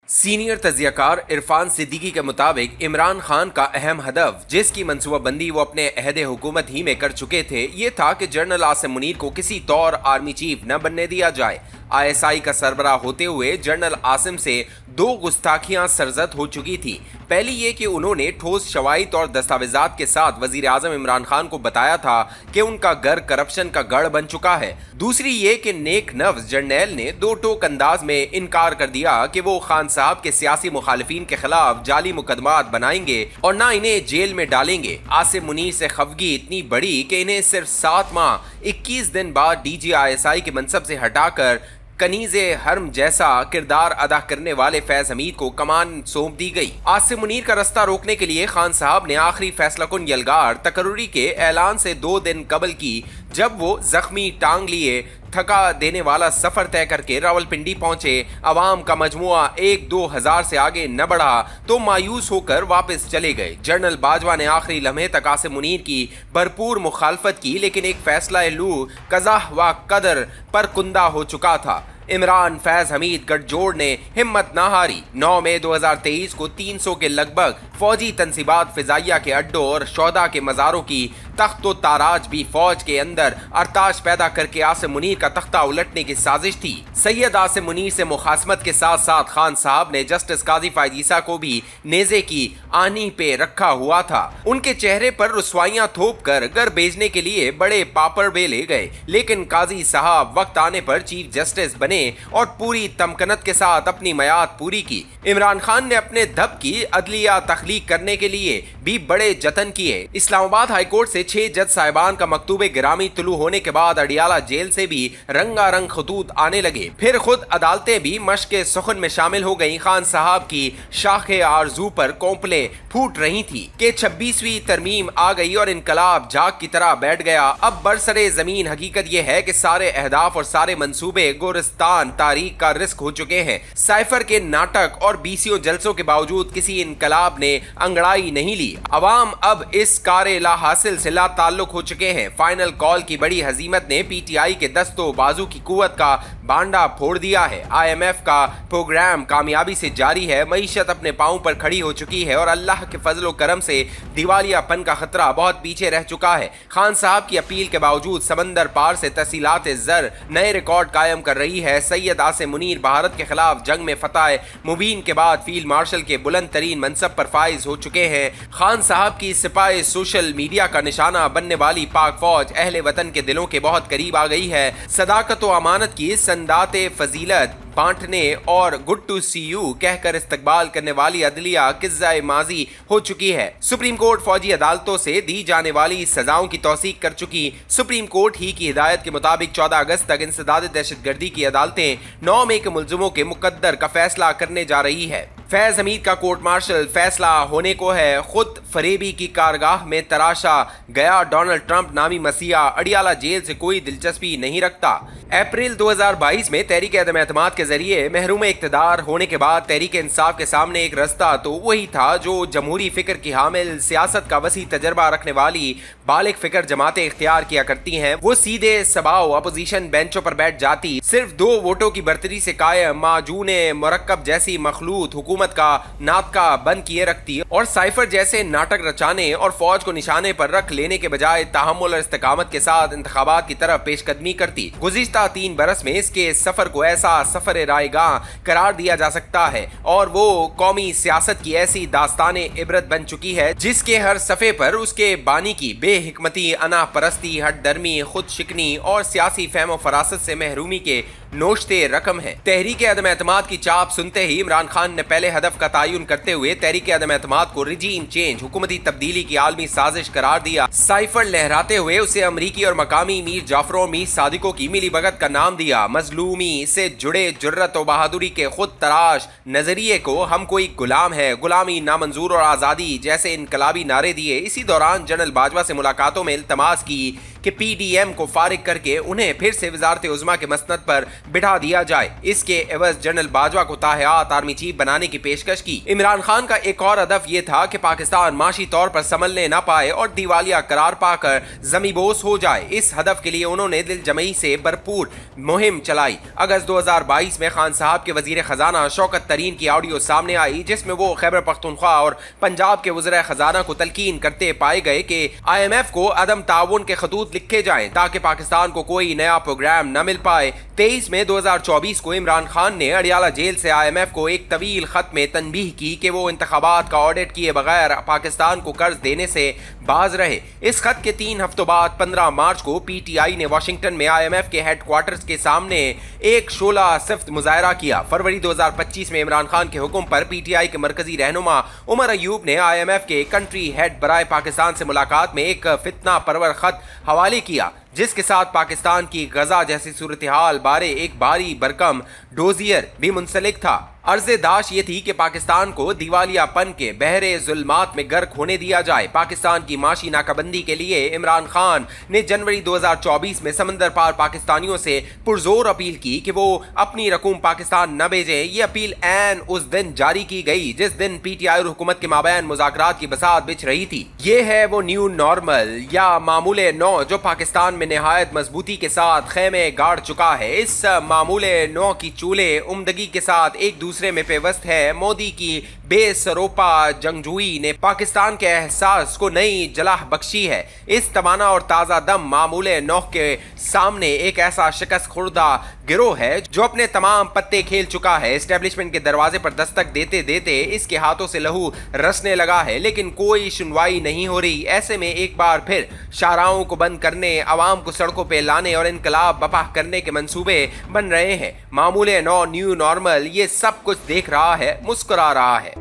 Senior तज्जियाकार Irfan Siddiqui के मुताबिक इमरान खान का अहम हदफ, जिसकी मनसूबाबंदी वो अपने अहद हुकूमत ही में कर चुके थे, ये था कि जनरल आसिम मुनीर को किसी तौर आर्मी चीफ न बनने दिया जाए। ISI का सरबराह होते हुए जनरल आसिम से 2 गुस्ताखियां सरजद हो चुकी थी। पहली ये कि उन्होंने ठोस शवाहिद और दस्तावेजात के साथ वजीर आजम इमरान खान को बताया था कि उनका घर करप्शन का गढ़ बन चुका है। दूसरी ये कि नेक नफ्स जर्नैल ने 2 टोक अंदाज में इनकार कर दिया कि वो खान साहब के सियासी मुखालिफिन के खिलाफ जाली मुकदमात बनाएंगे और ना इन्हें जेल में डालेंगे। आसिम मुनीर से खफगी इतनी बड़ी कि इन्हें सिर्फ 7 माह 21 दिन बाद DG ISI के मनसब से हटाकर कनीज़े हरम जैसा किरदार अदा करने वाले फैज हमीद को कमान सौंप दी गई। आसिम मुनीर का रास्ता रोकने के लिए खान साहब ने आखिरी फैसला कुन यलगार तकर्रुरी के ऐलान से 2 दिन कबल की, जब वो जख्मी टांग लिए थका देने वाला सफर तय करके रावलपिंडी पहुंचे। अवाम का मजमुआ 1-2 हजार से आगे न बढ़ा तो मायूस होकर वापस चले गए। जनरल बाजवा ने आखिरी लम्हे तक आसिम मुनीर की भरपूर मुखालफत की, लेकिन एक फैसला लू कज़ाह व कदर पर कुंदा हो चुका था। इमरान फैज हमीद गठजोड़ ने हिम्मत न हारी। 9 मई 2023 को 300 के लगभग फौजी तनसीबात फिजाइया के अड्डों और शोहदा के मज़ारों की तख्तो ताराज भी फौज के अंदर अरताश पैदा करके आसिम मुनीर का तख्ता उलटने की साजिश थी। सैयद आसिम मुनीर से मुखासमत के साथ साथ खान साहब ने जस्टिस काजी फायजीसा को भी नेज़े की आनी पे रखा हुआ था। उनके चेहरे पर रुसवाइयां थोप कर घर भेजने के लिए बड़े पापड़ बेले गए, लेकिन काजी साहब वक्त आने पर चीफ जस्टिस बने और पूरी तमकनत के साथ अपनी मयाद पूरी की। इमरान खान ने अपने धब की अदलिया तख्लीक करने के लिए भी बड़े जतन किए। इस्लामाबाद हाईकोर्ट से 6 जज साहिबान का मकतूबे गिरामी तुलू होने के बाद अडियाला जेल से भी रंगारंग खतूत आने लगे। फिर खुद अदालतें भी मशक़े सुखन में शामिल हो गई। खान साहब की शाखे आरजू पर कोंपले फूट रही थी कि 26वीं तरमीम आ गई और इनकलाब झाग की तरह बैठ गया। अब बरसरे जमीन हकीकत यह है कि सारे अहदाफ और सारे मंसूबे गोरिस्तान तारीख का रिस्क हो चुके हैं। साइफर के नाटक और BCO जलसों के बावजूद किसी इनकलाब ने अंगड़ाई नहीं ली। अवाम अब इस कारे ला हासिल से ला ताल्लुक हो चुके हैं। फाइनल कॉल की बड़ी हजीमत ने PTI के दस्तों बाजू की कुव्वत का बांडा फोड़ दिया है। IMF का प्रोग्राम कामयाबी से जारी है। मईशत अपने पांव पर खड़ी हो चुकी है और अल्लाह के फजलो करम से दिवालियापन का खतरा बहुत पीछे रह चुका है। खान साहब की अपील के बावजूद समंदर पार से तहसीलात ज़र नए रिकॉर्ड कायम कर रही है। सैयद आसिम मुनीर भारत के खिलाफ जंग में फतह मुबीन के बाद फील्ड मार्शल के बुलंद तरीन मनसब पर फाइज हो चुके हैं। खान साहब की सिपाही सोशल मीडिया का निशाना बनने वाली पाक फौज अहले वतन के दिलों के बहुत करीब आ गई है। सदाकत व अमानत की संदाते फजीलत बांटने और गुड टू सी यू कहकर इस्तकबाल करने वाली अदलिया किस्सा माजी हो चुकी है। सुप्रीम कोर्ट फौजी अदालतों से दी जाने वाली सजाओं की तौसीक कर चुकी। सुप्रीम कोर्ट ही की हिदायत के मुताबिक 14 अगस्त तक इंसदाद दहशतगर्दी की अदालतें 9 मई के मुलजिमों के मुकद्दर का फैसला करने जा रही है। फैज हमीद का कोर्ट मार्शल फैसला होने को है। खुद फरेबी की कारगाह में तराशा गया डोनाल्ड ट्रंप नामी मसीहा अडियाला जेल से कोई दिलचस्पी नहीं रखता। अप्रैल 2022 में तहरीक अदम एतमाद के जरिए महरूम इक़्तिदार होने के बाद तहरीक इंसाफ के सामने एक रास्ता तो वही था जो जमहूरी फिक्र की हामिल, सियासत का वसी तजर्बा रखने वाली बालिग फिक्र जमातें इख्तियार किया करती हैं। वो सीधे सबाओ अपोजिशन बेंचों पर बैठ जाती, सिर्फ 2 वोटों की बर्तरी से कायम माजून मरक्कब जैसी मखलूत हुकूमत का नातका बंद किए रखती और साइफर जैसे नाटक रचाने और फौज को निशाने पर रख लेने के बजाय तहम्मुल और इस्तिकामत के साथ इंतखाबात की तरफ पेशकदमी करती। गुज़िश्ता 3 बरस में इसके सफर को ऐसा सफर रायगाह करार दिया जा सकता है और वो कौमी सियासत की ऐसी दास्ताने इबरत बन चुकी है जिसके हर सफ़े पर उसके बानी की बेहिकमती, अना परस्ती, हट दर्मी, खुद शिकनी और सियासी फहम फरासत से महरूमी के नोशते रकम है। तहरीक अदम एतमाद की चाप सुनते ही इमरान खान ने पहले हदफ का तयन करते हुए तहरीक अदम एतमाद को रिजीम चेंज, हुकूमती तब्दीली की आलमी साजिश करार दिया। साइफर लहराते हुए उसे अमरीकी और मकामी मीर जाफरों मीर सादिकों की मिली भगत का नाम दिया। मजलूमी से जुड़े जुर्रत और बहादुरी के खुद तराश नजरिए को हम कोई गुलाम है, गुलामी नामंजूर और आज़ादी जैसे इनकलाबी नारे दिए। इसी दौरान जनरल बाजवा से मुलाकातों में इल्तमास की कि PDM को फारिग करके उन्हें फिर से वजारत उज़्मा के मसनद पर बिठा दिया जाए। इसके एवज जनरल बाजवा को ताहयात आर्मी चीफ बनाने की पेशकश की। इमरान खान का एक और हदफ यह था कि पाकिस्तान माशी तौर पर संभलने न पाए और दिवालिया करार पाकर जमीबोस हो जाए। इस हदफ के लिए उन्होंने दिल जमई से भरपूर मुहिम चलाई। अगस्त 2022 में खान साहब के वजीर खजाना शौकत तरीन की ऑडियो सामने आई, जिसमें वो खैबर पख्तूनख्वा और पंजाब के वज़ीर खजाना को तलकीन करते पाए गए कि IMF को अदम ताउन के खतूत लिखे जाएं ताकि पाकिस्तान को कोई नया प्रोग्राम न मिल पाए। 23 मई 2024 को इमरान खान ने अडियाला जेल से IMF को एक तवील खत में तनबीह की कि वो इंतखाबात का ऑडिट किए बगैर पाकिस्तान को कर्ज देने से बाज रहे। इस खत के 3 हफ्तों बाद 15 मार्च को PTI ने वाशिंगटन में IMF के हेडक्वार्टर्स के सामने एक शोला सिफ्त मुजाहरा किया। फरवरी 2025 में इमरान खान के हुक्म पर PTI के मरकजी रहनुमा उमर अयूब ने IMF के कंट्री हेड बराए पाकिस्तान से मुलाकात में एक फितना परवर खत हवाले किया, जिसके साथ पाकिस्तान की गजा जैसी सूरत हाल बारे एक भारी भरकम डोजियर भी मुंसलिक था। अर्ज़े दाश ये थी कि पाकिस्तान को दिवालियापन के बहरे जुल्मात में गर्क होने दिया जाए। पाकिस्तान की माशी नाकाबंदी के लिए इमरान खान ने जनवरी 2024 में समंदर पार पाकिस्तानियों से पुरजोर अपील की कि वो अपनी रकूम पाकिस्तान न भेजें। ये अपील ऐन उस दिन जारी की गई जिस दिन PTI और हुकूमत के माबैन मुज़ाकरात की बसात बिछ रही थी। ये है वो न्यू नॉर्मल या मामूले नौ जो पाकिस्तान में निहायत मजबूती के साथ खेमे गाड़ चुका है। इस मामूले नौ की चूले उम्दगी के साथ एक दूसरे में पेवस्त है। मोदी की बेसरोपा जंगजूई ने पाकिस्तान के एहसास को नई जलाह बख्शी है। इस तवाना और ताज़ा दम मामूले नौ के सामने एक ऐसा शिकस्त खुर्दा गिरोह है जो अपने तमाम पत्ते खेल चुका है। एस्टेब्लिशमेंट के दरवाजे पर दस्तक देते देते इसके हाथों से लहू रसने लगा है, लेकिन कोई सुनवाई नहीं हो रही। ऐसे में एक बार फिर शाहराहों को बंद करने, आवाम को सड़कों पे लाने और इनकलाब बपा करने के मंसूबे बन रहे हैं। मामूले नौ न्यू नॉर्मल ये सब कुछ देख रहा है, मुस्कुरा रहा है।